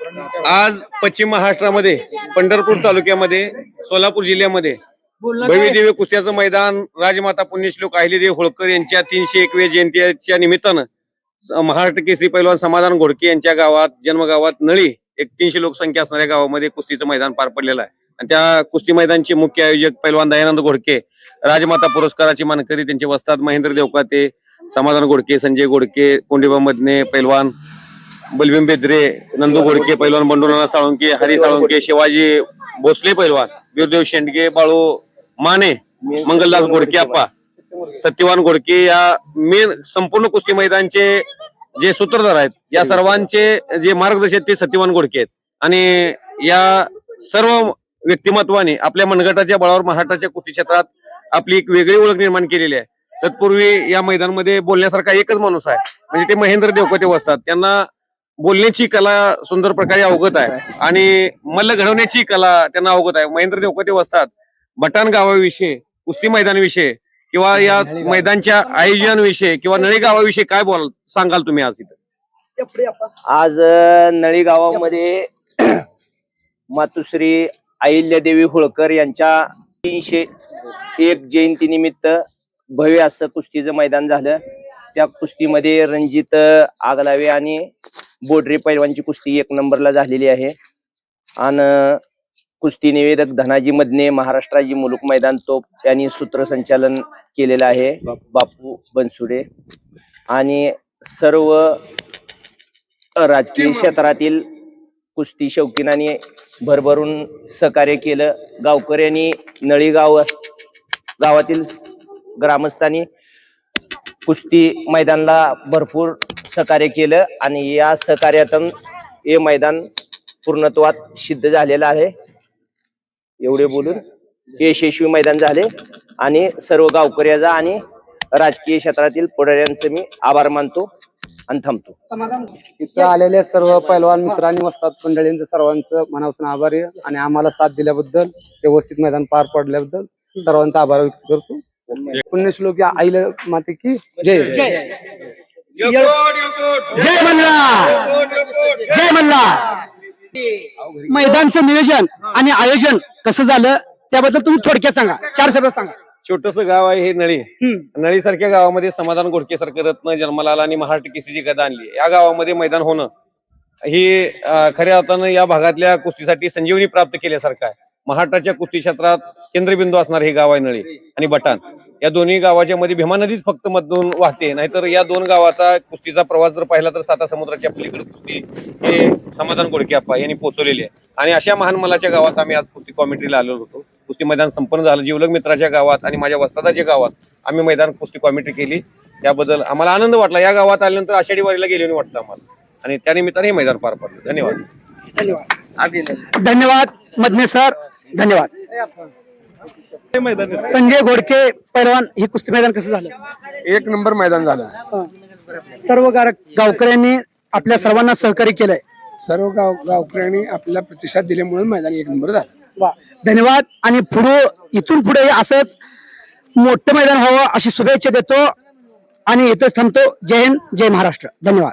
आज पश्चिम महाराष्ट्रामध्ये पंढरपूर तालुक्यामध्ये सोलापूर जिल्ह्यामध्ये भव्य दिव्य कुस्त्याचं मैदान राजमाता पुण्यश्लोक अहिल्यादेवी होळकर यांच्या 301व्या जयंतीच्या निमित्तानं महाराष्ट्र केसरी पैलवान समाधान घोडके यांच्या गावात जन्मगावात नळी एक 300 लोकसंख्या असणाऱ्या गावामध्ये कुस्तीचं मैदान पार पडलेलं आहे आणि त्या कुस्ती मैदानचे मुख्य आयोजक पैलवान दयानंद घोडके, राजमाता पुरस्काराची मानकरी त्यांचे वस्ताद महेंद्र देवकाते, समाधान घोडके, संजय घोडके, कोंडिबा मदने पैलवान, बलभीम बेद्रे, नंदू घोडके पैलवान, बंडूनाना साळुंके, हरी साळुंके, शिवाजी भोसले पैलवान, वीरदेव शेंडगे, बाळू माने, मंगलदास घोडके आप्पा, सत्यवान घोडके या मेन संपूर्ण कुस्ती मैदानचे जे सूत्रधार आहेत या सर्वांचे जे मार्गदर्शक ते सत्यवान घोडके आहेत आणि या सर्व व्यक्तिमत्वाने आपल्या मनगटाच्या बळावर महाराष्ट्राच्या कुस्ती क्षेत्रात आपली एक वेगळी ओळख निर्माण केलेली आहे। तत्पूर्वी या मैदानामध्ये बोलण्यासारखा एकच माणूस आहे म्हणजे ते महेंद्र देवकाते वस्ताद। त्यांना बोलण्याची कला सुंदर प्रकारे अवगत आहे आणि मल्ल घडवण्याची कला त्यांना अवगत आहे। महेंद्र देवकाते वस्ताद बटाण गावाविषयी, कुस्ती मैदानाविषयी किंवा या मैदानच्या आयोजनाविषयी किंवा नळी गावाविषयी काय सांगाल तुम्ही आज इथं? आज नळी गावामध्ये मातुश्री अहिल्यादेवी होळकर यांच्या 301 जयंती निमित्त भव्य असं कुस्तीचं मैदान झालं। त्या कुस्तीमध्ये रणजित आगलावे आणि बोडरे पैलवानची कुस्ती 1 नंबरला झालेली आहे आणि कुस्ती निवेदक धनाजी मदने, महाराष्ट्राची मुलुक मैदान तोप यांनी सूत्रसंचालन केलेलं आहे, बापू बनसुडे आणि सर्व राजकीय क्षेत्रातील कुस्ती शौकीनांनी भरभरून सहकार्य केलं। गावकऱ्यांनी नळी गावातील ग्रामस्थांनी कुस्ती मैदानाला भरपूर सहकार्य केलं आणि या सहकार्यातून हे मैदान पूर्णत्वात सिद्ध झालेलं आहे। एवढे बोलून हे यशस्वी मैदान झाले आणि सर्व गावकऱ्याचा आणि राजकीय क्षेत्रातील पुढाऱ्यांचे मी आभार मानतो आणि थांबतो। इथं आलेल्या सर्व पैलवान मित्रांनी वस्ताद मंडळींचं सर्वांचं मनापासून आभारी आणि आम्हाला साथ दिल्याबद्दल, व्यवस्थित मैदान पार पडल्याबद्दल सर्वांचा आभार व्यक्त करतो। पुण्यश्लोक या आईला माते की जय जय जय मल्हार, जय मल्हार। मैदानचं नियोजन आणि आयोजन कसं झालं त्याबद्दल तुम्ही थोडक्यात सांगा, 4 शब्द सांगा। छोटस गाव आहे हे नळी। नळी सारख्या गावामध्ये समाधान घोडके सारखं रत्न जन्माला आला आणि महाराष्ट्र केसरीची गदा आणली। या गावामध्ये मैदान होणं ही खऱ्या अर्थानं या भागातल्या कुस्तीसाठी संजीवनी प्राप्त केल्यासारखं आहे। महाराष्ट्राच्या कुस्ती क्षेत्रात केंद्रबिंदू असणार हे गाव आहे नळी आणि बटाण। या दोन्ही गावाच्या मध्ये भीमा नदीच फक्त मधून वाहते, नाहीतर या 2 गावाचा कुस्तीचा प्रवास जर पाहिला तर 7 समुद्राच्या पलीकडे कुस्ती हे समाधान घोडके आप्पा यांनी पोहोचवलेली आहे आणि अशा महान मलाच्या गावात आम्ही आज कुस्ती कॉमेंट्रीला आलेलो होतो। कुस्ती मैदान संपन्न झालं। जीवलग मित्राच्या गावात आणि माझ्या वस्तादाच्या गावात आम्ही मैदान कुस्ती कॉमेंट्री केली, त्याबद्दल आम्हाला आनंद वाटला। या गावात आल्यानंतर आषाढी वारीला गेल्याने वाटतं आम्हाला आणि त्यानिमित्ताने हे मैदान पार पडलं। धन्यवाद, धन्यवाद, धन्यवाद मदने सर, धन्यवाद। संजय घोडके पैलवान, हे कुस्ती मैदान कसं झालं? 1 नंबर मैदान झालं। सर्व गावकऱ्यांनी आपल्या सर्वांना सहकार्य केलंय। सर्व गावकऱ्यांनी आपल्याला प्रतिसाद दिल्यामुळे मैदान 1 नंबर झालं। वा, धन्यवाद आणि इथून पुढे असंच मोठं मैदान व्हावं अशी शुभेच्छा देतो आणि इथंच थांबतो। जय हिंद, जय महाराष्ट्र, धन्यवाद।